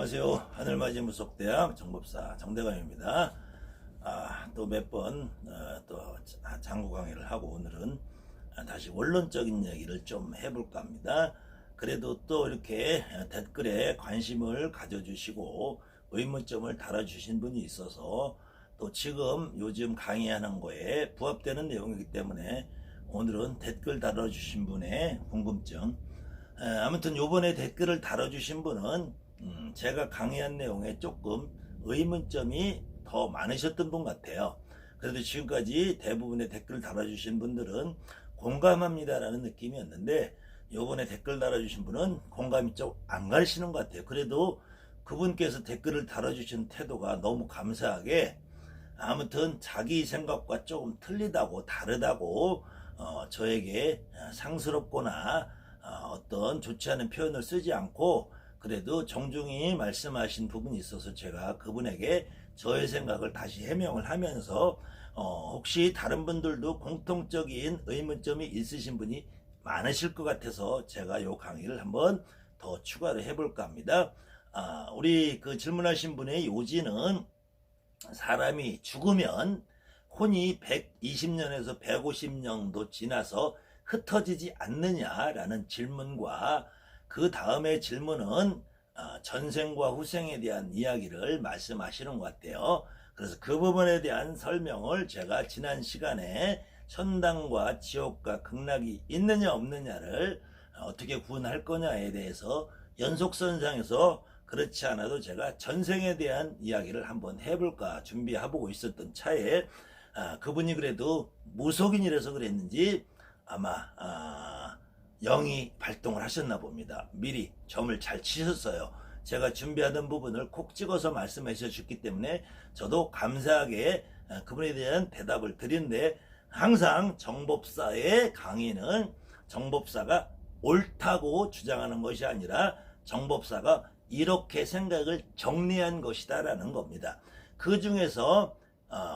안녕하세요. 하늘맞이 무속대학 정법사 정대감입니다. 또 몇 번 또 장구 강의를 하고 오늘은 다시 원론적인 얘기를 좀 해볼까 합니다. 그래도 또 이렇게 댓글에 관심을 가져주시고 의문점을 달아주신 분이 있어서 또 지금 요즘 강의하는 거에 부합되는 내용이기 때문에 오늘은 댓글 달아주신 분의 궁금증, 아무튼 요번에 댓글을 달아주신 분은 제가 강의한 내용에 조금 의문점이 더 많으셨던 분 같아요. 그래도 지금까지 대부분의 댓글 달아주신 분들은 공감합니다라는 느낌이었는데, 요번에 댓글 달아주신 분은 공감이 좀 안 가시는 것 같아요. 그래도 그분께서 댓글을 달아주신 태도가 너무 감사하게, 아무튼 자기 생각과 조금 틀리다고 다르다고 저에게 상스럽거나 어떤 좋지 않은 표현을 쓰지 않고 그래도 정중히 말씀하신 부분이 있어서 제가 그분에게 저의 생각을 다시 해명을 하면서 혹시 다른 분들도 공통적인 의문점이 있으신 분이 많으실 것 같아서 제가 이 강의를 한번 더 추가를 해볼까 합니다. 우리 그 질문하신 분의 요지는 사람이 죽으면 혼이 120년에서 150년도 지나서 흩어지지 않느냐라는 질문과 그 다음에 질문은 전생과 후생에 대한 이야기를 말씀하시는 것 같아요. 그래서 그 부분에 대한 설명을 제가 지난 시간에 천당과 지옥과 극락이 있느냐 없느냐를 어떻게 구분할 거냐에 대해서 연속선상에서 그렇지 않아도 제가 전생에 대한 이야기를 한번 해볼까 준비해보고 있었던 차에 그분이 그래도 무속인이라서 그랬는지 아마 영이 발동을 하셨나 봅니다. 미리 점을 잘 치셨어요. 제가 준비하던 부분을 콕 찍어서 말씀해 주셨기 때문에 저도 감사하게 그분에 대한 대답을 드리는데, 항상 정법사의 강의는 정법사가 옳다고 주장하는 것이 아니라 정법사가 이렇게 생각을 정리한 것이다 라는 겁니다. 그 중에서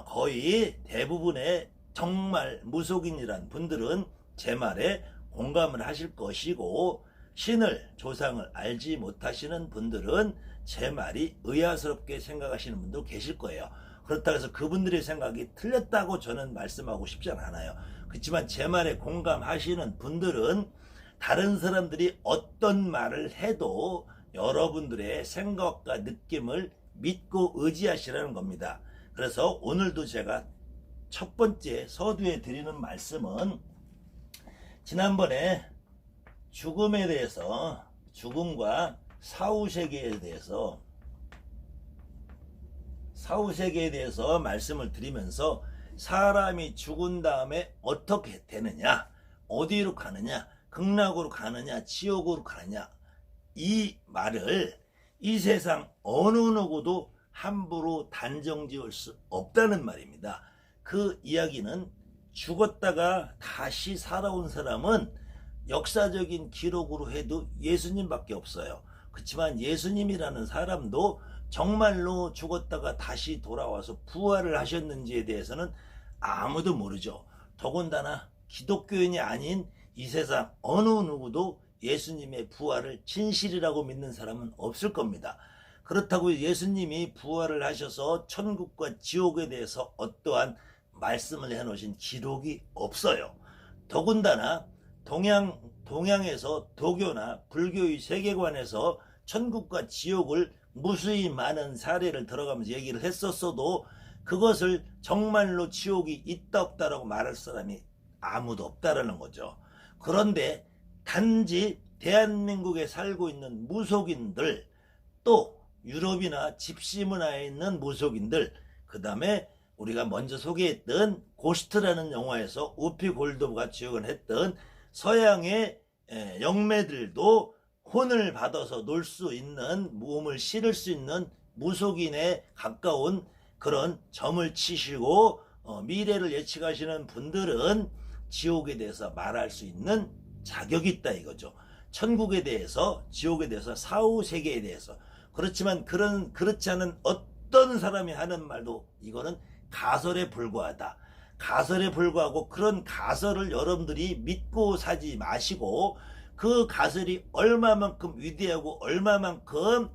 거의 대부분의 정말 무속인이란 분들은 제 말에 공감을 하실 것이고, 신을 조상을 알지 못하시는 분들은 제 말이 의아스럽게 생각하시는 분도 계실 거예요. 그렇다고 해서 그분들의 생각이 틀렸다고 저는 말씀하고 싶지 않아요. 그렇지만 제 말에 공감하시는 분들은 다른 사람들이 어떤 말을 해도 여러분들의 생각과 느낌을 믿고 의지하시라는 겁니다. 그래서 오늘도 제가 첫 번째 서두에 드리는 말씀은, 지난번에 죽음에 대해서, 죽음과 사후세계에 대해서 말씀을 드리면서 사람이 죽은 다음에 어떻게 되느냐, 어디로 가느냐, 극락으로 가느냐, 지옥으로 가느냐, 이 말을 이 세상 어느 누구도 함부로 단정 지을 수 없다는 말입니다. 그 이야기는 죽었다가 다시 살아온 사람은 역사적인 기록으로 해도 예수님밖에 없어요. 그렇지만 예수님이라는 사람도 정말로 죽었다가 다시 돌아와서 부활을 하셨는지에 대해서는 아무도 모르죠. 더군다나 기독교인이 아닌 이 세상 어느 누구도 예수님의 부활을 진실이라고 믿는 사람은 없을 겁니다. 그렇다고 예수님이 부활을 하셔서 천국과 지옥에 대해서 어떠한 말씀을 해놓으신 기록이 없어요. 더군다나 동양에서 도교나 불교의 세계관에서 천국과 지옥을 무수히 많은 사례를 들어가면서 얘기를 했었어도 그것을 정말로 지옥이 있다 없다라고 말할 사람이 아무도 없다라는 거죠. 그런데 단지 대한민국에 살고 있는 무속인들, 또 유럽이나 집시 문화에 있는 무속인들, 그 다음에 우리가 먼저 소개했던 고스트라는 영화에서 우피 골드버가 주역을 했던 서양의 영매들도 혼을 받아서 놀 수 있는, 몸을 실을 수 있는 무속인에 가까운 그런 점을 치시고 미래를 예측하시는 분들은 지옥에 대해서 말할 수 있는 자격이 있다 이거죠. 천국에 대해서, 지옥에 대해서, 사후세계에 대해서. 그렇지만 그렇지 않은 어떤 사람이 하는 말도 이거는 가설에 불과하다. 가설에 불과하고, 그런 가설을 여러분들이 믿고 사지 마시고 그 가설이 얼마만큼 위대하고 얼마만큼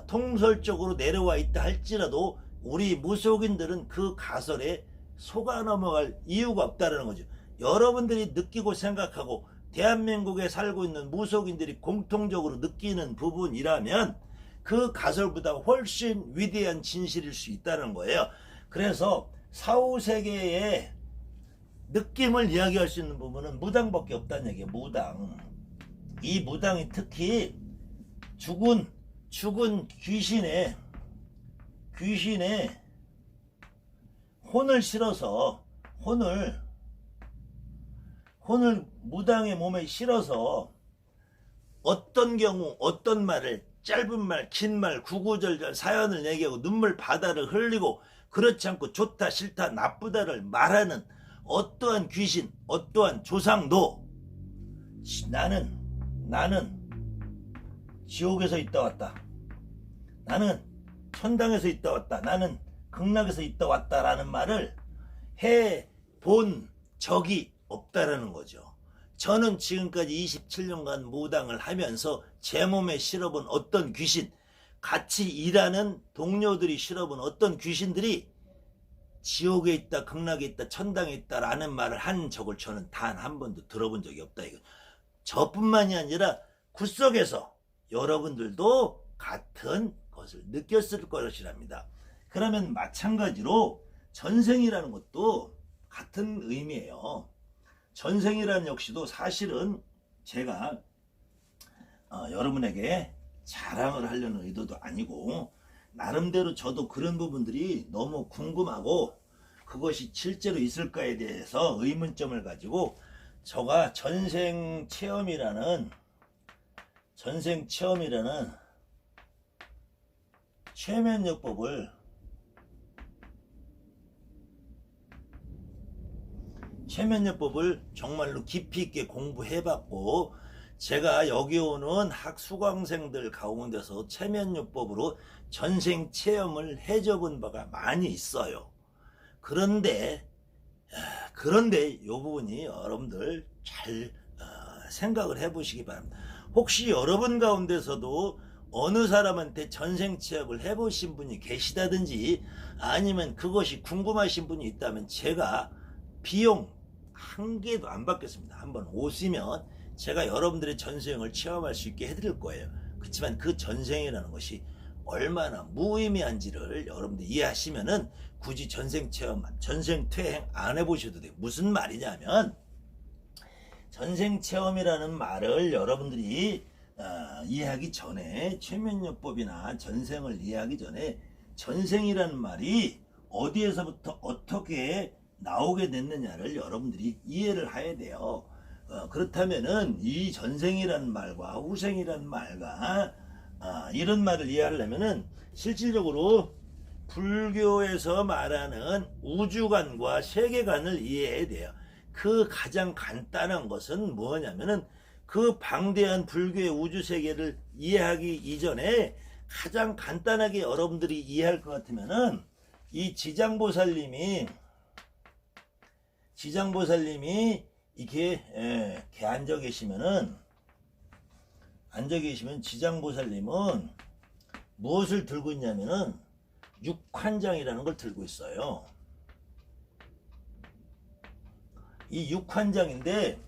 통솔적으로 내려와 있다 할지라도 우리 무속인들은 그 가설에 속아 넘어갈 이유가 없다는 거죠. 여러분들이 느끼고 생각하고 대한민국에 살고 있는 무속인들이 공통적으로 느끼는 부분이라면 그 가설보다 훨씬 위대한 진실일 수 있다는 거예요. 그래서 사후세계의 느낌을 이야기할 수 있는 부분은 무당밖에 없다는 얘기예요. 무당. 이 무당이 특히 죽은 귀신의 혼을 실어서 혼을 무당의 몸에 실어서 어떤 경우 어떤 말을 짧은 말, 긴 말, 구구절절 사연을 얘기하고 눈물 바다를 흘리고 그렇지 않고 좋다, 싫다, 나쁘다를 말하는 어떠한 귀신, 어떠한 조상도 나는 지옥에서 있다 왔다. 나는 천당에서 있다 왔다. 나는 극락에서 있다 왔다라는 말을 해본 적이 없다라는 거죠. 저는 지금까지 27년간 무당을 하면서 제 몸에 실어본 어떤 귀신, 같이 일하는 동료들이 실어본 어떤 귀신들이 지옥에 있다, 극락에 있다, 천당에 있다라는 말을 한 적을 저는 단 한 번도 들어본 적이 없다. 이거 저뿐만이 아니라 굿속에서 여러분들도 같은 것을 느꼈을 것이랍니다. 그러면 마찬가지로 전생이라는 것도 같은 의미예요. 전생이라는 역시도 사실은 제가 여러분에게 자랑을 하려는 의도도 아니고 나름대로 저도 그런 부분들이 너무 궁금하고 그것이 실제로 있을까에 대해서 의문점을 가지고 제가 전생 체험이라는 최면요법을 정말로 깊이 있게 공부해봤고 제가 여기 오는 학수강생들 가운데서 최면요법으로 전생 체험을 해줘본 바가 많이 있어요. 그런데 이 부분이 여러분들 잘 생각을 해보시기 바랍니다. 혹시 여러분 가운데서도 어느 사람한테 전생 체험을 해보신 분이 계시다든지 아니면 그것이 궁금하신 분이 있다면 제가 비용 한 개도 안 받겠습니다. 한번 오시면 제가 여러분들의 전생을 체험할 수 있게 해드릴 거예요. 그렇지만 그 전생이라는 것이 얼마나 무의미한지를 여러분들 이해하시면은 굳이 전생 체험, 전생 퇴행 안 해보셔도 돼요. 무슨 말이냐면 전생 체험이라는 말을 여러분들이 이해하기 전에 최면요법이나 전생을 이해하기 전에 전생이라는 말이 어디에서부터 어떻게 나오게 됐느냐를 여러분들이 이해를 해야 돼요. 그렇다면은 이 전생이라는 말과 후생이라는 말과 이런 말을 이해하려면은 실질적으로 불교에서 말하는 우주관과 세계관을 이해해야 돼요. 그 가장 간단한 것은 뭐냐면은 그 방대한 불교의 우주세계를 이해하기 이전에 가장 간단하게 여러분들이 이해할 것 같으면은 이 지장보살님이 이렇게 앉아 계시면 지장보살님은 무엇을 들고 있냐면은 육환장이라는 걸 들고 있어요. 이 육환장인데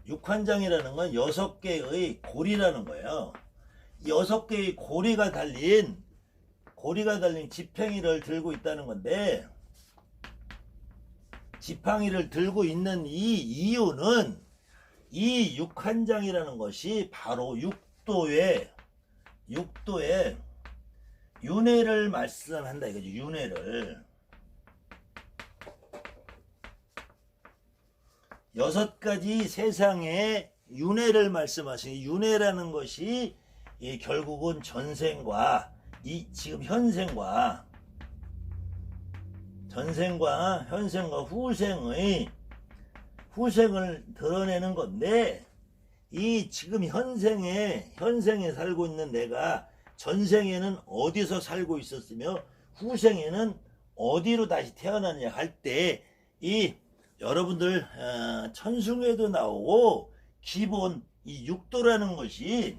육환장이라는 건 6개의 고리라는 거예요. 6개의 고리가 달린 지팡이를 들고 있다는 건데 지팡이를 들고 있는 이 이유는 이 육환장이라는 것이 바로 육도의 윤회를 말씀한다 이거죠. 윤회를 6가지 세상의 윤회를 말씀하시니 윤회라는 것이 결국은 전생과 이 지금 현생과 후생을 드러내는 건데 이 지금 현생에 살고 있는 내가 전생에는 어디서 살고 있었으며 후생에는 어디로 다시 태어나느냐 할 때 이 여러분들 천승에도 나오고 기본 이 육도라는 것이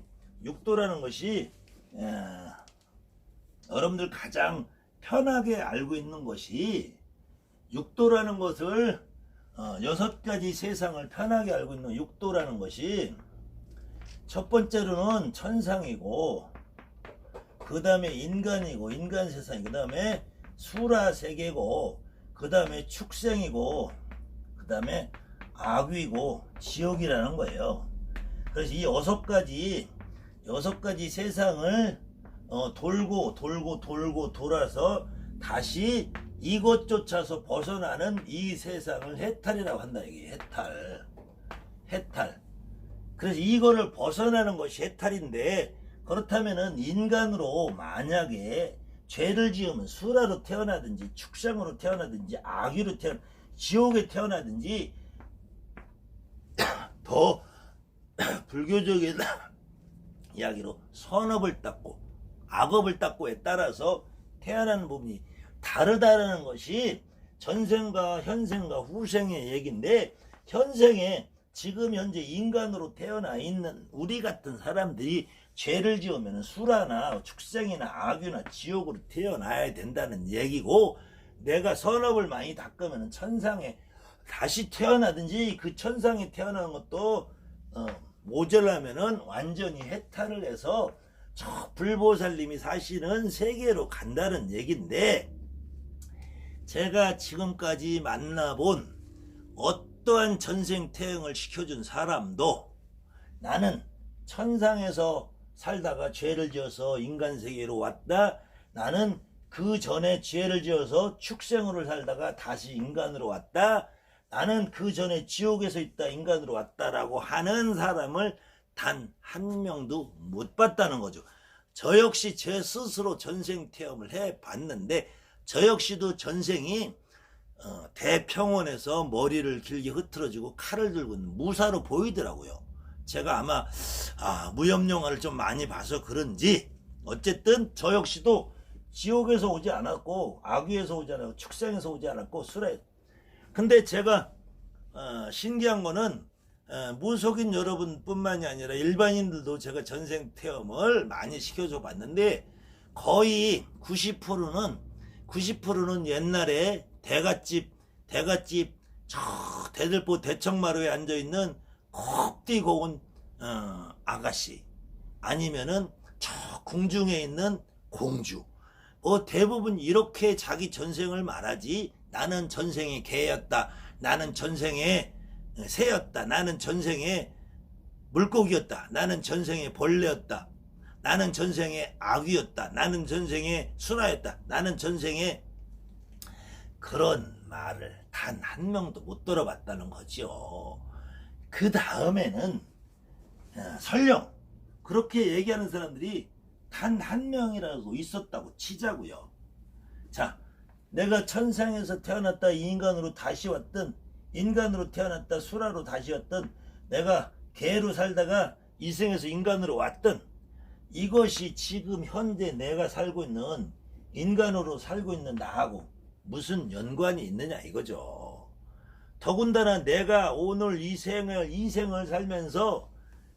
여러분들 가장 편하게 알고 있는 것이 육도라는 것을 6가지 세상을 편하게 알고 있는 육도라는 것이 첫 번째로는 천상이고 그 다음에 인간이고 인간 세상이 그 다음에 수라 세계고 그 다음에 축생이고 그 다음에 악귀고 지옥이라는 거예요. 그래서 이 6가지 세상을 돌고 돌아서 다시 이것 쫓아서 벗어나는 이 세상을 해탈이라고 한다. 이게 해탈. 그래서 이거를 벗어나는 것이 해탈인데, 그렇다면은 인간으로 만약에 죄를 지으면 수라로 태어나든지 축생으로 태어나든지 악귀로 지옥에 태어나든지 더 불교적인 이야기로 선업을 닦고 악업을 닦고에 따라서 태어나는 부분이 다르다는 것이 전생과 현생과 후생의 얘기인데, 현생에 지금 현재 인간으로 태어나 있는 우리 같은 사람들이 죄를 지으면 수라나 축생이나 악유나 지옥으로 태어나야 된다는 얘기고, 내가 선업을 많이 닦으면 천상에 다시 태어나든지 그 천상에 태어나는 것도 모자라면은 완전히 해탈을 해서 저 불보살님이 사시는 세계로 간다는 얘기인데, 제가 지금까지 만나본 어떠한 전생 태형을 시켜준 사람도 나는 천상에서 살다가 죄를 지어서 인간 세계로 왔다, 나는 그 전에 죄를 지어서 축생으로 살다가 다시 인간으로 왔다, 나는 그 전에 지옥에서 있다 인간으로 왔다라고 하는 사람을 단 한 명도 못 봤다는 거죠. 저 역시 제 스스로 전생 체험을 해봤는데, 저 역시도 전생이 대평원에서 머리를 길게 흐트러지고 칼을 들고 있는 무사로 보이더라고요. 제가 아마 무협영화를 좀 많이 봐서 그런지 어쨌든 저 역시도 지옥에서 오지 않았고 악귀에서 오지 않았고 축생에서 오지 않았고 수레. 근데 제가 신기한 거는 무속인 여러분뿐만이 아니라 일반인들도 제가 전생 체험을 많이 시켜줘 봤는데, 거의 90%는 옛날에 대갓집 저 대들보 대청마루에 앉아있는 콕 뛰고 온 아가씨, 아니면은 저 궁중에 있는 공주, 대부분 이렇게 자기 전생을 말하지, 나는 전생에 개였다, 나는 전생에 새였다, 나는 전생에 물고기였다, 나는 전생에 벌레였다, 나는 전생에 악귀였다, 나는 전생에 수라였다, 나는 전생에, 그런 말을 단 한 명도 못 들어봤다는 거죠. 그 다음에는 설령 그렇게 얘기하는 사람들이 단 한 명이라도 있었다고 치자고요. 자, 내가 천상에서 태어났다 인간으로 다시 왔든, 인간으로 태어났다 수라로 다시 왔든, 내가 개로 살다가 이생에서 인간으로 왔든, 이것이 지금 현재 내가 살고 있는 인간으로 살고 있는 나하고 무슨 연관이 있느냐 이거죠. 더군다나 내가 오늘 이 생을 살면서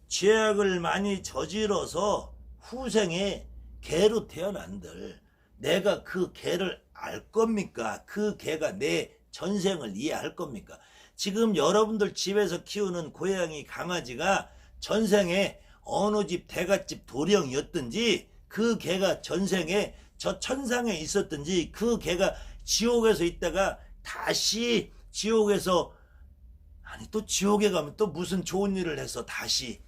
죄악을 많이 저질러서 후생에 개로 태어난들, 내가 그 개를 알 겁니까? 그 개가 내 전생을 이해할 겁니까? 지금 여러분들 집에서 키우는 고양이 강아지가 전생에 어느 집 대갓집 도령이었든지, 그 개가 전생에 저 천상에 있었든지, 그 개가 지옥에서 있다가 다시 지옥에서, 아니 또 지옥에 가면 또 무슨 좋은 일을 해서 다시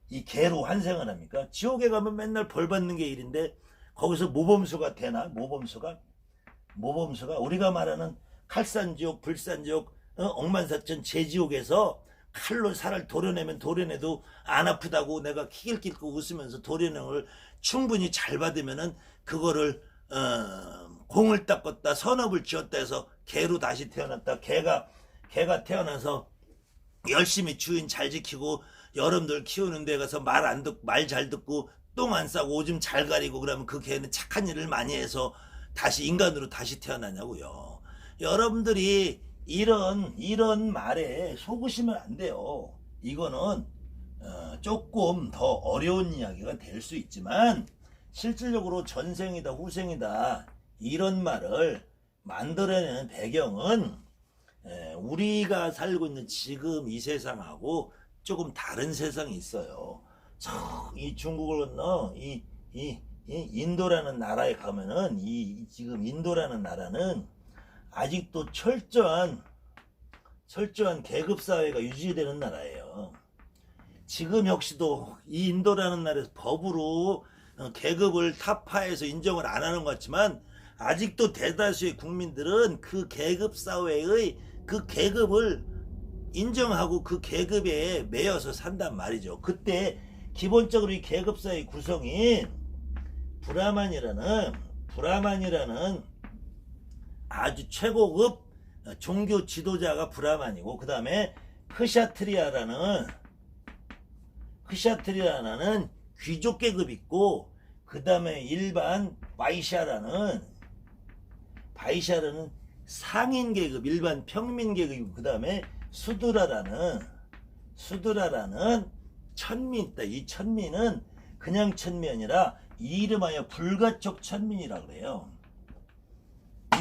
이 개로 환생을 합니까? 지옥에 가면 맨날 벌 받는 게 일인데, 거기서 모범수가 되나? 모범수가 우리가 말하는 칼산지옥, 불산지옥, 억만사천 제지옥에서 칼로 살을 도려내면 도려내도 안 아프다고 내가 키길끼고 웃으면서 도려내을 충분히 잘 받으면은 그거를 공을 닦았다, 선업을 지었다 해서 개로 다시 태어났다. 개가 태어나서 열심히 주인 잘 지키고 여러분들 키우는 데 가서 말 잘 듣고 똥 안 싸고 오줌 잘 가리고, 그러면 그 개는 착한 일을 많이 해서 다시 인간으로 다시 태어나냐고요. 여러분들이 이런 말에 속으시면 안 돼요. 이거는 조금 더 어려운 이야기가 될 수 있지만 실질적으로 전생이다 후생이다 이런 말을 만들어내는 배경은 우리가 살고 있는 지금 이 세상하고 조금 다른 세상이 있어요. 이 중국을 건너 이 인도라는 나라에 가면은 지금 인도라는 나라는 아직도 철저한 계급 사회가 유지되는 나라예요. 지금 역시도 이 인도라는 나라에서 법으로 계급을 타파해서 인정을 안 하는 것 같지만 아직도 대다수의 국민들은 그 계급 사회의 그 계급을 인정하고 그 계급에 매여서 산단 말이죠. 그때 기본적으로 이 계급 사회 구성인 브라만이라는 아주 최고급 종교 지도자가 브라만이고, 그 다음에 크샤트리아라는 귀족 계급이 있고, 그 다음에 일반 바이샤라는 상인 계급, 일반 평민 계급이고, 그 다음에 수드라라는 천민 있다. 이 천민은 그냥 천민이 아니라 이름하여 불가촉 천민이라고 그래요.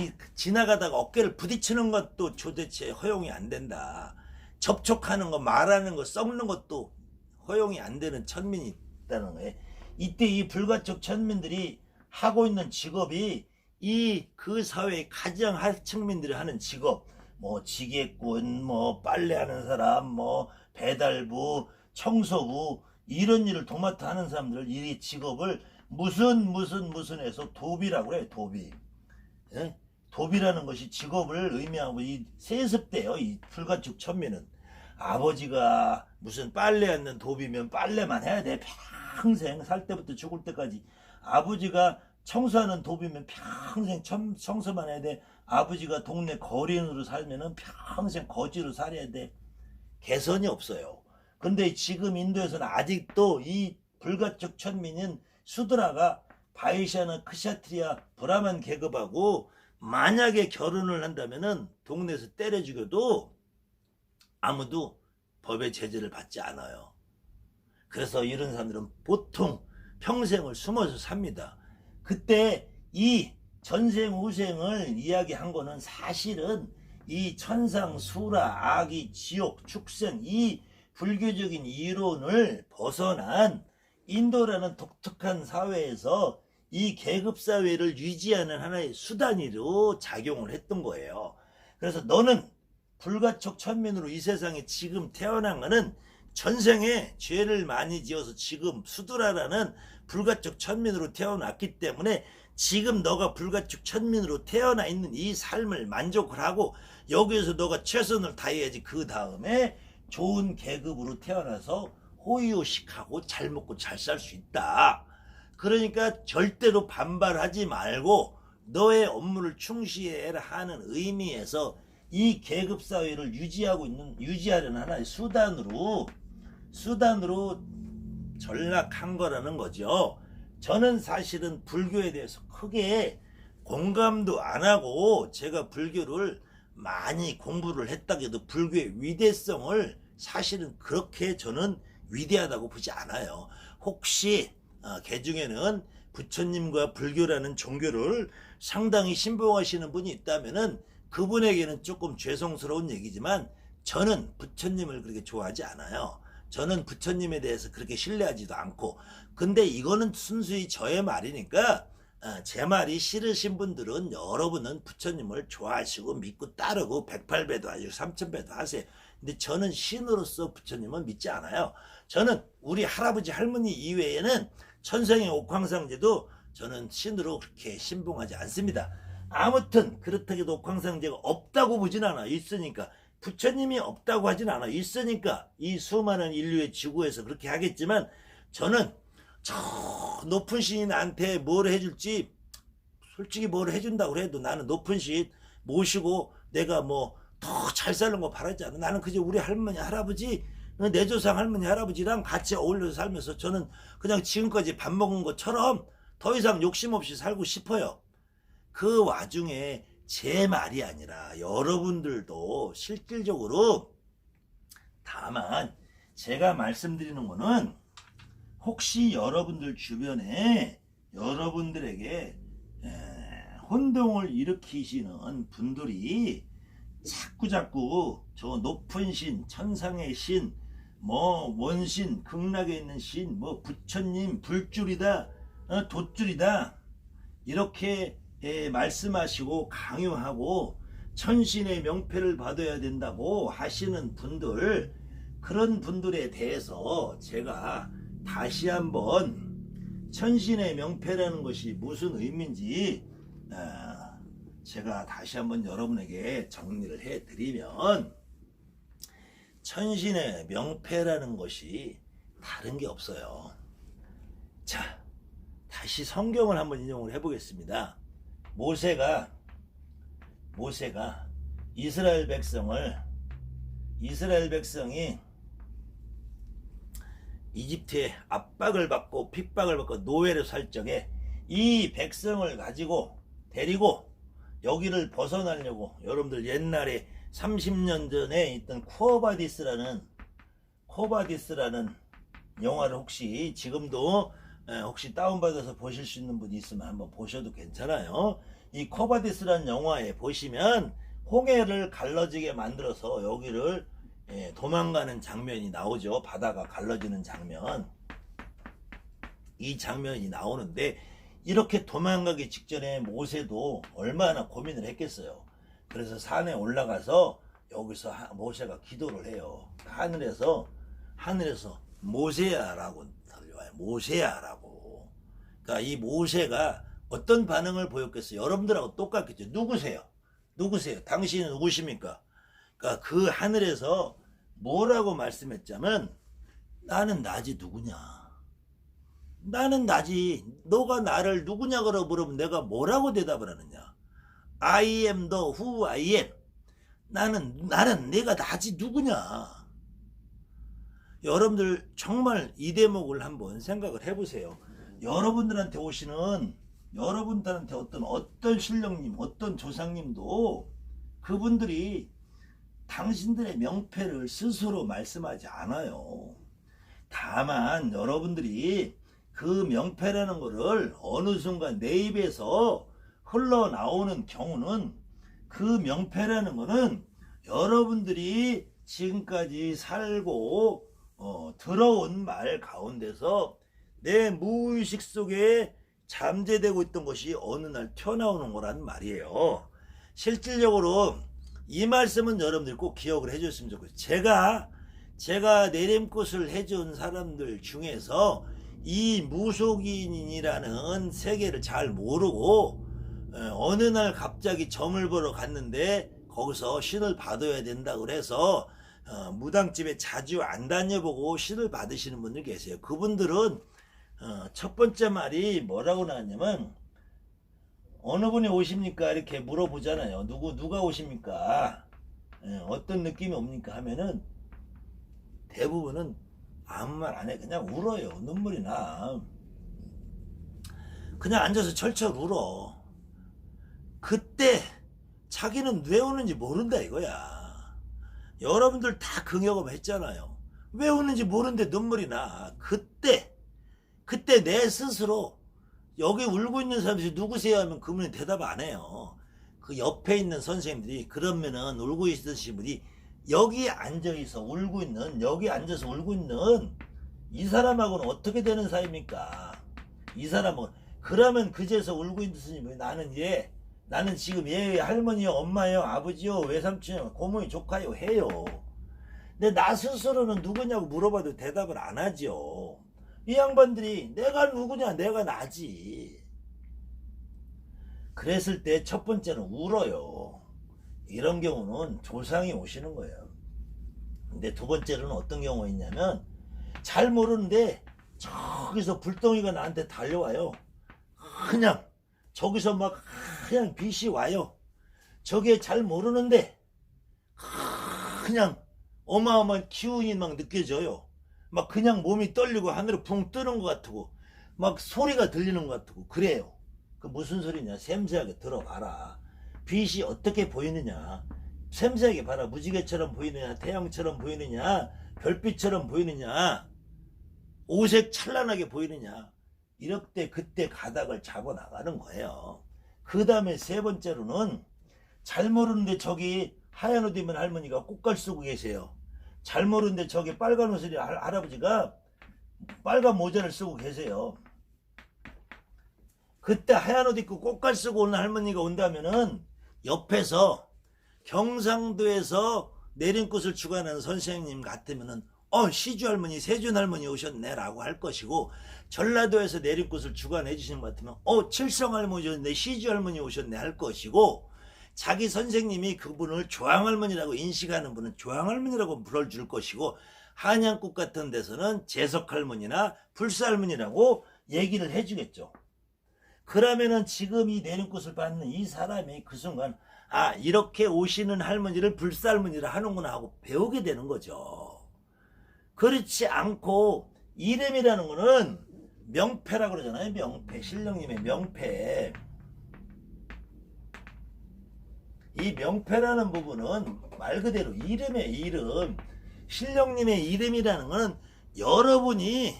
이 지나가다가 어깨를 부딪히는 것도 도대체 허용이 안 된다. 접촉하는 거, 말하는 거, 썩는 것도 허용이 안 되는 천민이 있다는 거예요. 이때 이 불가촉 천민들이 하고 있는 직업이 그 사회의 가장 하층민들이 하는 직업, 뭐 지게꾼, 뭐 빨래하는 사람, 뭐 배달부, 청소부, 이런 일을 도맡아 하는 사람들, 이 직업을 무슨 해서 도비라고 해요. 도비. 예? 도비라는 것이 직업을 의미하고 이 세습돼요. 이 불가촉 천민은 아버지가 무슨 빨래하는 도비면 빨래만 해야 돼. 평생 살 때부터 죽을 때까지. 아버지가 청소하는 도비면 평생 청소만 해야 돼. 아버지가 동네 거리인으로 살면은 평생 거지로 살아야 돼. 개선이 없어요. 근데 지금 인도에서는 아직도 이 불가촉 천민인 수드라가 바이샤나 크샤트리아 브라만 계급하고 만약에 결혼을 한다면은 동네에서 때려 죽여도 아무도 법의 제재를 받지 않아요. 그래서 이런 사람들은 보통 평생을 숨어서 삽니다. 그때 이 전생 후생을 이야기한 거는 사실은 이 천상, 수라, 아기, 지옥, 축생, 이 불교적인 이론을 벗어난 인도라는 독특한 사회에서 이 계급사회를 유지하는 하나의 수단으로 작용을 했던 거예요. 그래서 너는 불가촉 천민으로 이 세상에 지금 태어난 거는 전생에 죄를 많이 지어서 지금 수두라라는 불가촉 천민으로 태어났기 때문에 지금 너가 불가촉 천민으로 태어나 있는 이 삶을 만족을 하고 여기에서 너가 최선을 다해야지. 그 다음에 좋은 계급으로 태어나서 호의호식하고 잘 먹고 잘 살 수 있다. 그러니까 절대로 반발하지 말고 너의 업무를 충실해라 하는 의미에서 이 계급사회를 유지하려는 하나의 수단으로 전락한 거라는 거죠. 저는 사실은 불교에 대해서 크게 공감도 안 하고 제가 불교를 많이 공부를 했다고 해도 불교의 위대성을 사실은 그렇게 저는 위대하다고 보지 않아요. 혹시 개중에는 부처님과 불교라는 종교를 상당히 신봉하시는 분이 있다면은 그분에게는 조금 죄송스러운 얘기지만 저는 부처님을 그렇게 좋아하지 않아요. 저는 부처님에 대해서 그렇게 신뢰하지도 않고, 근데 이거는 순수히 저의 말이니까 제 말이 싫으신 분들은 여러분은 부처님을 좋아하시고 믿고 따르고 108배도 하시고 3000배도 하세요. 근데 저는 신으로서 부처님은 믿지 않아요. 저는 우리 할아버지 할머니 이외에는 천상의 옥황상제도 저는 신으로 그렇게 신봉하지 않습니다. 아무튼 그렇다고 해도 옥황상제가 없다고 보진 않아. 있으니까. 부처님이 없다고 하진 않아. 있으니까 이 수많은 인류의 지구에서 그렇게 하겠지만 저는 저 높은 신이 나한테 뭘 해줄지, 솔직히 뭘 해준다고 해도 나는 높은 신 모시고 내가 뭐 더 잘 사는 거 바라지 않아. 나는 그저 우리 할머니 할아버지, 내 조상 할머니 할아버지랑 같이 어울려서 살면서 저는 그냥 지금까지 밥 먹은 것처럼 더 이상 욕심 없이 살고 싶어요. 그 와중에 제 말이 아니라 여러분들도 실질적으로 다만 제가 말씀드리는 거는 혹시 여러분들 주변에 여러분들에게 혼동을 일으키시는 분들이 자꾸 저 높은 신, 천상의 신, 뭐 원신, 극락에 있는 신, 뭐 부처님, 불줄이다, 돛줄이다 이렇게 말씀하시고 강요하고 천신의 명패를 받아야 된다고 하시는 분들, 그런 분들에 대해서 제가 다시 한번 천신의 명패라는 것이 무슨 의미인지 제가 다시 한번 여러분에게 정리를 해드리면, 천신의 명패라는 것이 다른 게 없어요. 자, 다시 성경을 한번 인용을 해보겠습니다. 모세가 이스라엘 백성이 이집트의 압박을 받고 핍박을 받고 노예로 살 적에 이 백성을 가지고 데리고 여기를 벗어나려고, 여러분들 옛날에 30년 전에 있던 쿠어바디스라는 영화를 혹시 지금도 혹시 다운받아서 보실 수 있는 분이 있으면 한번 보셔도 괜찮아요. 이 쿠어바디스라는 영화에 보시면 홍해를 갈라지게 만들어서 여기를 도망가는 장면이 나오죠. 바다가 갈라지는 장면. 이 장면이 나오는데, 이렇게 도망가기 직전에 모세도 얼마나 고민을 했겠어요. 그래서 산에 올라가서 여기서 모세가 기도를 해요. 하늘에서 모세야라고 들려와요. 모세야라고. 그러니까 이 모세가 어떤 반응을 보였겠어요? 여러분들하고 똑같겠죠. 누구세요? 당신은 누구십니까? 그러니까 그 하늘에서 뭐라고 말씀했자면, 나는 나지 누구냐? 나는 나지. 너가 나를 누구냐고 물으면 내가 뭐라고 대답을 하느냐? I am the who I am. 나는 내가 나지 누구냐? 여러분들 정말 이 대목을 한번 생각을 해보세요. 여러분들한테 오시는, 여러분들한테 어떤 신령님, 어떤 조상님도 그분들이 당신들의 명패를 스스로 말씀하지 않아요. 다만 여러분들이 그 명패라는 거를 어느 순간 내 입에서 흘러나오는 경우는, 그 명패라는 거는 여러분들이 지금까지 살고 들어온 말 가운데서 내 무의식 속에 잠재되고 있던 것이 어느 날 튀어나오는 거란 말이에요. 실질적으로 이 말씀은 여러분들 꼭 기억을 해줬으면 좋겠어요. 제가 내림굿을 해준 사람들 중에서 이 무속인이라는 세계를 잘 모르고 어느 날 갑자기 점을 보러 갔는데 거기서 신을 받아야 된다고 그래서 무당집에 자주 안 다녀보고 신을 받으시는 분들 계세요. 그분들은 첫 번째 말이 뭐라고 나왔냐면, 어느 분이 오십니까? 이렇게 물어보잖아요. 누가 오십니까? 어떤 느낌이 옵니까? 하면은 대부분은 아무 말 안 해. 그냥 울어요. 눈물이 나. 그냥 앉아서 철철 울어. 그때 자기는 왜 우는지 모른다 이거야. 여러분들 다 그 경험 했잖아요. 왜 우는지 모르는데 눈물이 나. 그때 내 스스로 여기 울고 있는 사람들이 누구세요 하면 그분이 대답 안 해요. 그 옆에 있는 선생님들이, 그러면은 울고 있으신 분이 여기 앉아서 울고 있는 이 사람하고는 어떻게 되는 사이입니까? 이 사람은 그러면 그제서 울고 있는 스님이 나는 지금 얘 할머니요, 엄마요, 아버지요, 외삼촌요, 고모요, 조카요 해요. 근데 나 스스로는 누구냐고 물어봐도 대답을 안 하죠. 이 양반들이 내가 누구냐, 내가 나지. 그랬을 때 첫 번째는 울어요. 이런 경우는 조상이 오시는 거예요. 근데 두 번째로는 어떤 경우가 있냐면, 잘 모르는데 저기서 불덩이가 나한테 달려와요. 그냥 저기서 막 그냥 빛이 와요. 저게 잘 모르는데 그냥 어마어마한 기운이 막 느껴져요. 막 그냥 몸이 떨리고 하늘을 붕 뜨는 것 같고 막 소리가 들리는 것 같고 그래요. 그 무슨 소리냐? 샘세하게 들어봐라. 빛이 어떻게 보이느냐? 샘세하게 봐라. 무지개처럼 보이느냐? 태양처럼 보이느냐? 별빛처럼 보이느냐, 오색 찬란하게 보이느냐, 이럴 때 그때 가닥을 잡아 나가는 거예요. 그 다음에 세 번째로는 잘 모르는데 저기 하얀 옷 입은 할머니가 꽃갈 쓰고 계세요. 잘 모르는데 저기 빨간 옷을 입은 할아버지가 빨간 모자를 쓰고 계세요. 그때 하얀 옷 입고 꽃갈 쓰고 오는 할머니가 온다면은 옆에서 경상도에서 내린꽃을 주관하는 선생님 같으면은 시주 할머니, 세준 할머니 오셨네 라고 할 것이고, 전라도에서 내린꽃을 주관해 주시는 것 같으면 칠성 할머니 오셨네, 시주 할머니 오셨네 할 것이고, 자기 선생님이 그분을 조항할머니라고 인식하는 분은 조항할머니라고 불러줄 것이고, 한양국 같은 데서는 재석할머니나 불사할머니라고 얘기를 해주겠죠. 그러면은 지금 이 내린꽃을 받는 이 사람이 그 순간 이렇게 오시는 할머니를 불사할머니라 하는구나 하고 배우게 되는 거죠. 그렇지 않고 이름이라는 거는 명패라고 그러잖아요. 명패, 신령님의 명패. 이 명패라는 부분은 말 그대로 이름의 이름, 신령님의 이름이라는 거는 여러분이,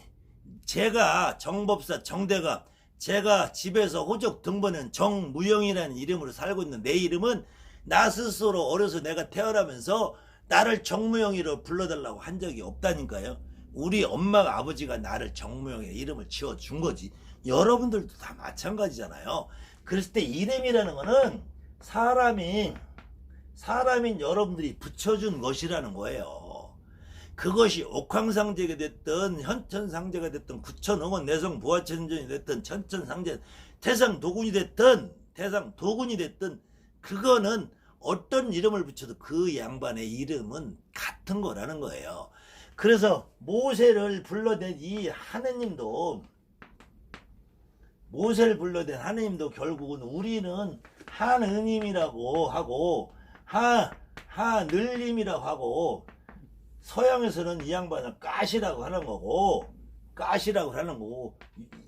제가 정법사 정대가, 제가 집에서 호적 등본은 정무영이라는 이름으로 살고 있는 내 이름은 나 스스로 어려서 내가 태어나면서 나를 정무영이로 불러달라고 한 적이 없다니까요. 우리 엄마가 아버지가 나를 정무영의 이름을 지어준 거지. 여러분들도 다 마찬가지잖아요. 그랬을 때 이름이라는 거는 사람인 여러분들이 붙여준 것이라는 거예요. 그것이 옥황상제가 됐든 현천상제가 됐든 구천응원 내성 부하천전이 됐든 천천상제 태상도군이 됐든 그거는 어떤 이름을 붙여도 그 양반의 이름은 같은 거라는 거예요. 그래서 모세를 불러낸 이 하느님도, 결국은 우리는 하느님이라고 하고 하늘님이라고 하고, 서양에서는 이 양반을 가시라고 하는 거고,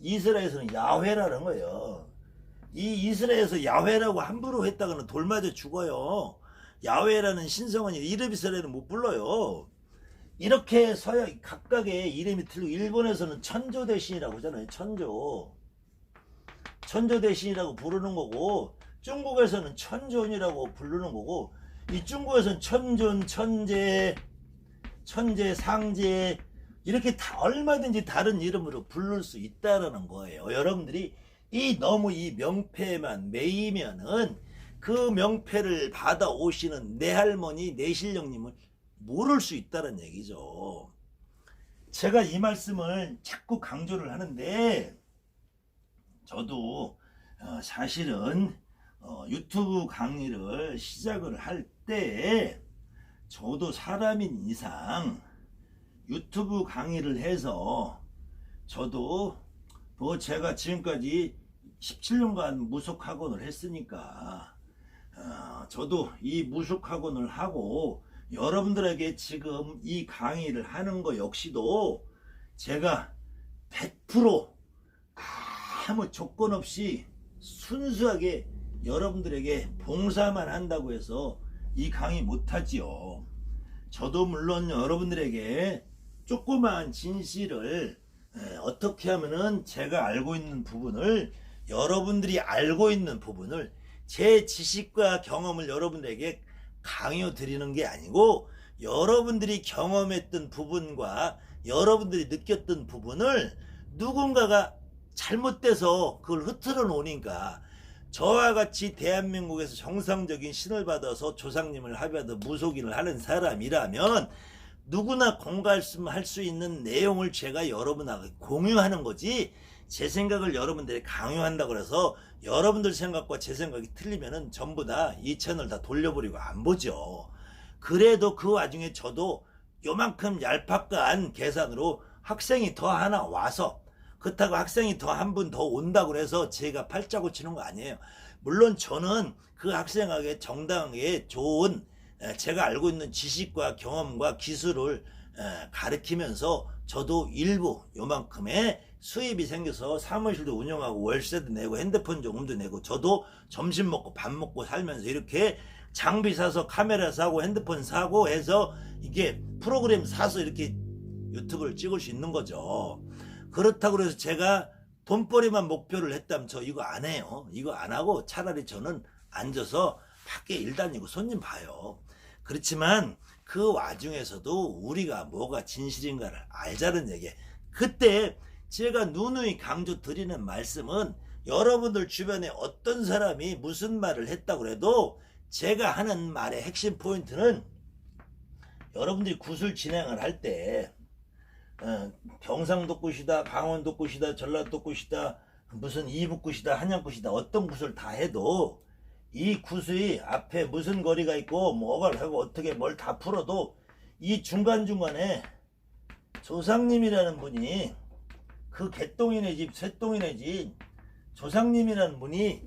이스라엘에서는 야훼라는 거예요. 이 이스라엘에서 야훼라고 함부로 했다가는 돌 맞아 죽어요. 야훼라는 신성한 이름 이스라엘은 못 불러요. 이렇게 서양 각각의 이름이 틀리고, 일본에서는 천조 대신이라고 하잖아요. 천조 대신이라고 부르는 거고, 중국에서는 천존이라고 부르는 거고, 이 중국에서는 천존, 천재, 상재 이렇게 다 얼마든지 다른 이름으로 부를 수 있다라는 거예요. 여러분들이 너무 이 명패만 매이면은 그 명패를 받아오시는 내 할머니, 내 신령님을 모를 수 있다는 얘기죠. 제가 이 말씀을 자꾸 강조를 하는데, 저도 사실은 유튜브 강의를 시작을 할 때 저도 사람인 이상 유튜브 강의를 해서, 저도 제가 지금까지 17년간 무속학원을 했으니까 저도 이 무속학원을 하고 여러분들에게 지금 이 강의를 하는 거 역시도 제가 100% 아무 조건 없이 순수하게 여러분들에게 봉사만 한다고 해서 이 강의 못하지요. 저도 물론 여러분들에게 조그마한 진실을 어떻게 하면은 제가 알고 있는 부분을, 여러분들이 알고 있는 부분을, 제 지식과 경험을 여러분들에게 강요 드리는 게 아니고, 여러분들이 경험했던 부분과 여러분들이 느꼈던 부분을 누군가가 잘못돼서 그걸 흐트러 놓으니까, 저와 같이 대한민국에서 정상적인 신을 받아서 조상님을 합의하다 무속인을 하는 사람이라면 누구나 공감할 수 있는 내용을 제가 여러분하고 공유하는 거지, 제 생각을 여러분들이 강요한다고 해서 여러분들 생각과 제 생각이 틀리면은 전부 다 이 채널 다 돌려버리고 안 보죠. 그래도 그 와중에 저도 요만큼 얄팍한 계산으로 학생이 더 하나 와서, 그렇다고 학생이 더 한 분 더 온다고 해서 제가 팔자고 치는 거 아니에요. 물론 저는 그 학생에게 정당하게 좋은 제가 알고 있는 지식과 경험과 기술을 가르치면서 저도 일부 요만큼의 수입이 생겨서 사무실도 운영하고 월세도 내고 핸드폰 요금도 내고, 저도 점심 먹고 밥 먹고 살면서 이렇게 장비 사서 카메라 사고 핸드폰 사고 해서 이게 프로그램 사서 이렇게 유튜브를 찍을 수 있는 거죠. 그렇다고 해서 제가 돈벌이만 목표를 했다면 저 이거 안 해요. 이거 안 하고 차라리 저는 앉아서 밖에 일 다니고 손님 봐요. 그렇지만 그 와중에서도 우리가 뭐가 진실인가를 알자는 얘기. 그때 제가 누누이 강조 드리는 말씀은 여러분들 주변에 어떤 사람이 무슨 말을 했다고 해도 제가 하는 말의 핵심 포인트는 여러분들이 구슬 진행을 할 때 경상도 굿이다, 강원도 굿이다, 전라도 굿이다, 무슨 이북 굿이다, 한양 굿이다, 어떤 굿을 다 해도 이 굿이 앞에 무슨 거리가 있고 뭐가 하고 어떻게 뭘 다 풀어도 이 중간중간에 조상님이라는 분이 그 개똥이네 집 쇠똥이네 집 조상님이라는 분이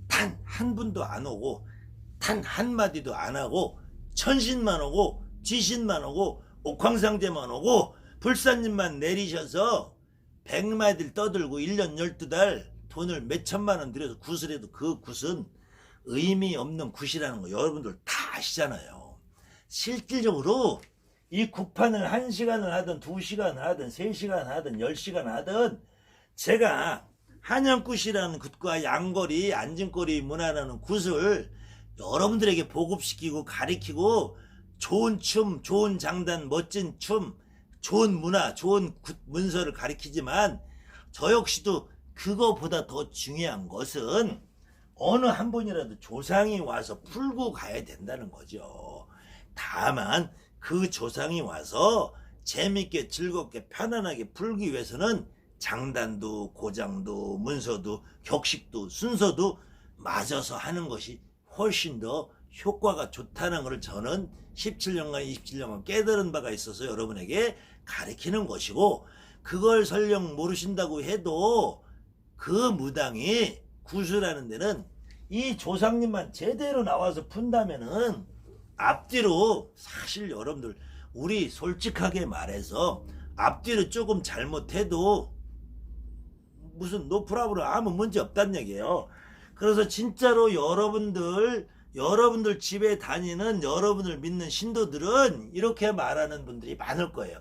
단 한 분도 안 오고 단 한마디도 안 하고 천신만 오고 지신만 오고 옥황상제만 오고 불사님만 내리셔서 100마디를 떠들고 1년 12달 돈을 몇천만 원 들여서 굿을 해도 그 굿은 의미 없는 굿이라는 거 여러분들 다 아시잖아요. 실질적으로 이 굿판을 1시간을 하든 2시간을 하든 3시간 하든 10시간 하든 제가 한양굿이라는 굿과 양거리 안진거리 문화라는 굿을 여러분들에게 보급시키고 가리키고 좋은 춤, 좋은 장단, 멋진 춤, 좋은 문화, 좋은 굿 문서를 가리키지만 저 역시도 그거보다 더 중요한 것은 어느 한 분이라도 조상이 와서 풀고 가야 된다는 거죠. 다만 그 조상이 와서 재밌게 즐겁게 편안하게 풀기 위해서는 장단도 고장도 문서도 격식도 순서도 맞아서 하는 것이 훨씬 더 효과가 좋다는 것을 저는 17년간 27년간 깨달은 바가 있어서 여러분에게 가르치는 것이고, 그걸 설령 모르신다고 해도 그 무당이 구슬하는 데는 이 조상님만 제대로 나와서 푼다면은 앞뒤로 사실 여러분들 우리 솔직하게 말해서 앞뒤로 조금 잘못해도 무슨 노프라브로 아무 문제 없다는 얘기예요. 그래서 진짜로 여러분들 집에 다니는 여러분을 믿는 신도들은 이렇게 말하는 분들이 많을 거예요.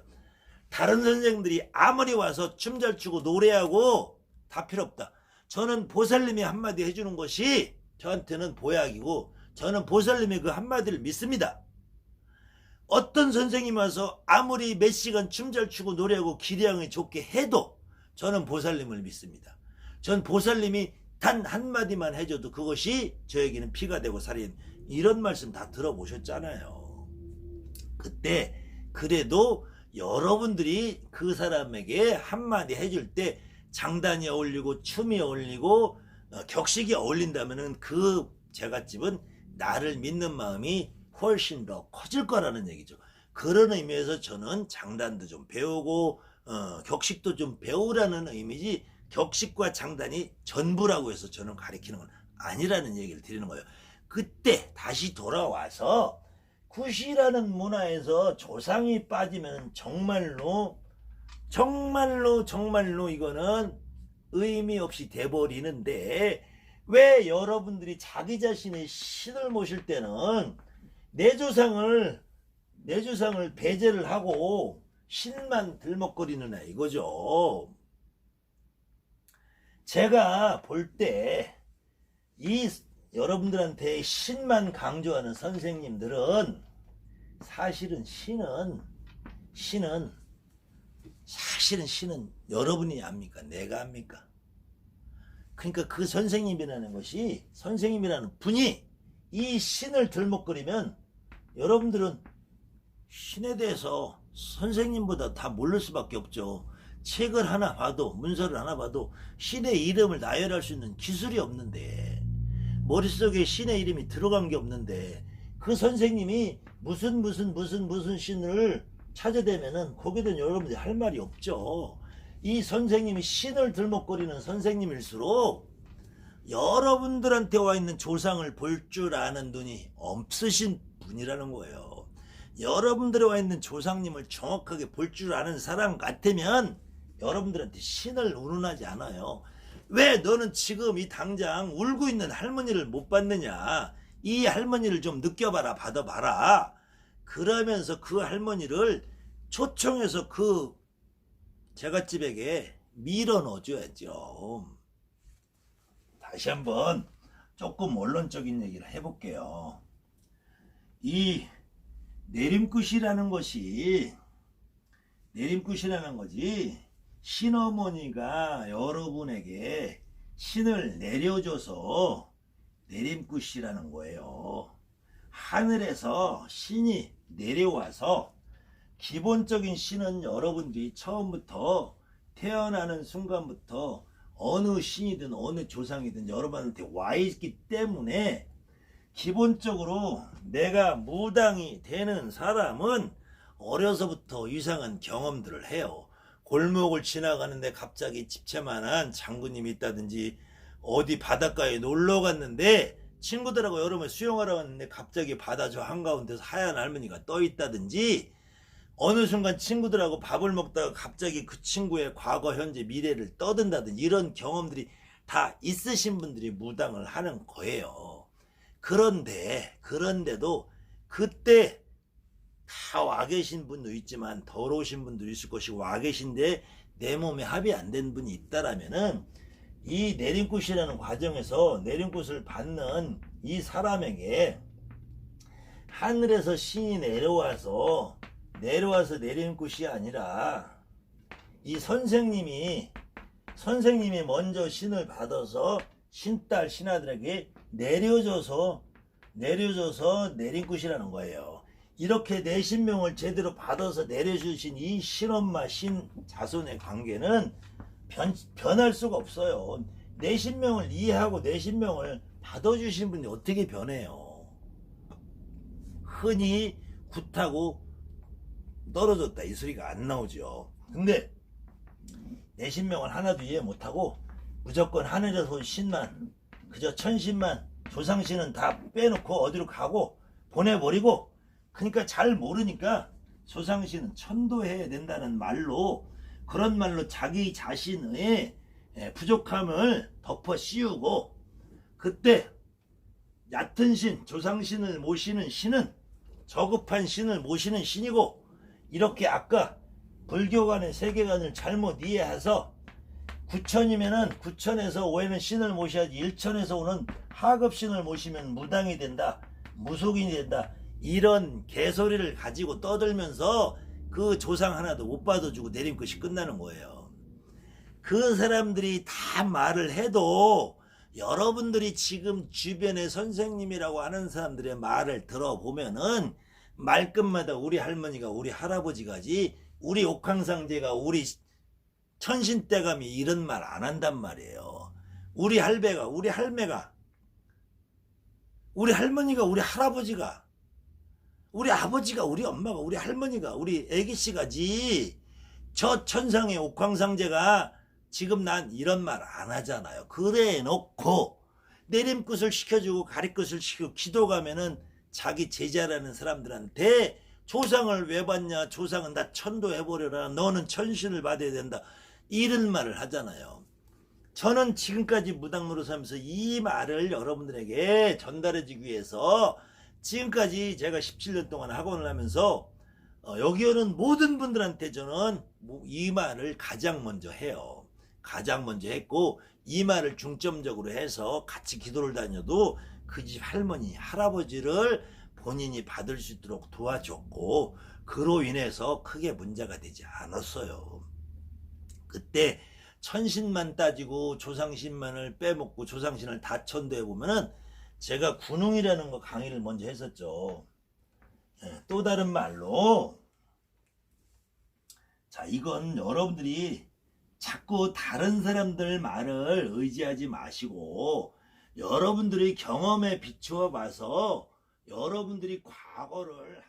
다른 선생님들이 아무리 와서 춤 잘 추고 노래하고 다 필요 없다. 저는 보살님이 한마디 해주는 것이 저한테는 보약이고 저는 보살님의 그 한마디를 믿습니다. 어떤 선생님이 와서 아무리 몇 시간 춤 잘 추고 노래하고 기량이 좋게 해도 저는 보살님을 믿습니다. 전 보살님이 단 한마디만 해줘도 그것이 저에게는 피가 되고 살이 되는, 이런 말씀 다 들어보셨잖아요. 그때 그래도 여러분들이 그 사람에게 한마디 해줄 때 장단이 어울리고 춤이 어울리고 격식이 어울린다면은 그 제갓집은 나를 믿는 마음이 훨씬 더 커질 거라는 얘기죠. 그런 의미에서 저는 장단도 좀 배우고 격식도 좀 배우라는 의미지, 격식과 장단이 전부라고 해서 저는 가리키는 건 아니라는 얘기를 드리는 거예요. 그때 다시 돌아와서 굿이라는 문화에서 조상이 빠지면 정말로 이거는 의미 없이 돼버리는데, 왜 여러분들이 자기 자신의 신을 모실 때는 내 조상을 배제를 하고 신만 들먹거리느냐 이거죠. 제가 볼 때 이 여러분들한테 신만 강조하는 선생님들은 사실은 신은 여러분이 압니까? 내가 압니까? 그러니까 그 선생님이라는 분이 이 신을 들먹거리면 여러분들은 신에 대해서 선생님보다 다 모를 수밖에 없죠. 책을 하나 봐도 문서를 하나 봐도 신의 이름을 나열할 수 있는 기술이 없는데, 머릿속에 신의 이름이 들어간 게 없는데 그 선생님이 무슨 신을 찾아대면은 거기든 여러분들이 할 말이 없죠. 이 선생님이 신을 들먹거리는 선생님일수록 여러분들한테 와 있는 조상을 볼 줄 아는 눈이 없으신 분이라는 거예요. 여러분들에 와 있는 조상님을 정확하게 볼 줄 아는 사람 같으면 여러분들한테 신을 운운하지 않아요. 왜 너는 지금 이 당장 울고 있는 할머니를 못 봤느냐, 이 할머니를 좀 느껴봐라, 받아봐라. 그러면서 그 할머니를 초청해서 그 제갓집에게 밀어 넣어줘야죠. 다시 한번 조금 원론적인 얘기를 해볼게요. 이 내림굿이라는 것이 신어머니가 여러분에게 신을 내려줘서 내림굿이라는 거예요. 하늘에서 신이 내려와서 기본적인 신은 여러분들이 처음부터 태어나는 순간부터 어느 신이든 어느 조상이든 여러분한테 와 있기 때문에 기본적으로 내가 무당이 되는 사람은 어려서부터 이상한 경험들을 해요. 골목을 지나가는데 갑자기 집채만한 장군님이 있다든지, 어디 바닷가에 놀러 갔는데 친구들하고 여름에 수영하러 갔는데 갑자기 바다 저 한가운데서 하얀 할머니가 떠 있다든지, 어느 순간 친구들하고 밥을 먹다가 갑자기 그 친구의 과거 현재 미래를 떠든다든지, 이런 경험들이 다 있으신 분들이 무당을 하는 거예요. 그런데도 그때 다 와 계신 분도 있지만 덜 오신 분도 있을 것이고, 와 계신데 내 몸에 합이 안 된 분이 있다라면은 이 내림굿이라는 과정에서 내림굿을 받는 이 사람에게 하늘에서 신이 내려와서 내림굿이 아니라 이 선생님이 먼저 신을 받아서 신딸 신아들에게 내려줘서 내림굿이라는 거예요. 이렇게 내신명을 제대로 받아서 내려주신 이 신엄마 신자손의 관계는 변할 수가 없어요. 내신명을 이해하고 내신명을 받아주신 분이 어떻게 변해요? 흔히 굿하고 떨어졌다 이 소리가 안 나오죠. 근데 내신명을 하나도 이해 못하고 무조건 하늘에서 온 신만, 그저 천신만, 조상신은 다 빼놓고 어디로 가고 보내버리고, 그러니까 잘 모르니까 조상신은 천도해야 된다는 말로, 그런 말로 자기 자신의 부족함을 덮어 씌우고, 그때 얕은 신, 조상신을 모시는 신은 저급한 신을 모시는 신이고, 이렇게 아까 불교관의 세계관을 잘못 이해해서 구천이면은 구천에서 오해는 신을 모셔야지, 일천에서 오는 하급신을 모시면 무당이 된다, 무속인이 된다, 이런 개소리를 가지고 떠들면서 그 조상 하나도 못 받아주고 내림굿이 끝나는 거예요. 그 사람들이 다 말을 해도 여러분들이 지금 주변에 선생님이라고 하는 사람들의 말을 들어보면은 말끝마다 우리 할머니가, 우리 할아버지가지, 우리 옥황상제가, 우리 천신대감이 이런 말 안 한단 말이에요. 우리 할배가, 우리 할매가, 우리 할머니가, 우리 할아버지가, 우리 아버지가, 우리 엄마가, 우리 할머니가, 우리 애기씨가지, 저 천상의 옥황상제가 지금 난 이런 말 안 하잖아요. 그래 놓고 내림굿을 시켜주고 가리굿을 시키고 기도 가면은 자기 제자라는 사람들한테 조상을 왜 받냐, 조상은 다 천도해버려라, 너는 천신을 받아야 된다, 이런 말을 하잖아요. 저는 지금까지 무당 노릇하면서 이 말을 여러분들에게 전달해주기 위해서 지금까지 제가 17년 동안 학원을 하면서 여기 오는 모든 분들한테 저는 이 말을 가장 먼저 해요. 가장 먼저 했고, 이 말을 중점적으로 해서 같이 기도를 다녀도 그 집 할머니, 할아버지를 본인이 받을 수 있도록 도와줬고, 그로 인해서 크게 문제가 되지 않았어요. 그때 천신만 따지고 조상신만을 빼먹고 조상신을 다 천도해보면은, 제가 군웅이라는 거 강의를 먼저 했었죠. 또 다른 말로, 자, 이건 여러분들이 자꾸 다른 사람들 말을 의지하지 마시고 여러분들의 경험에 비추어 봐서 여러분들이 과거를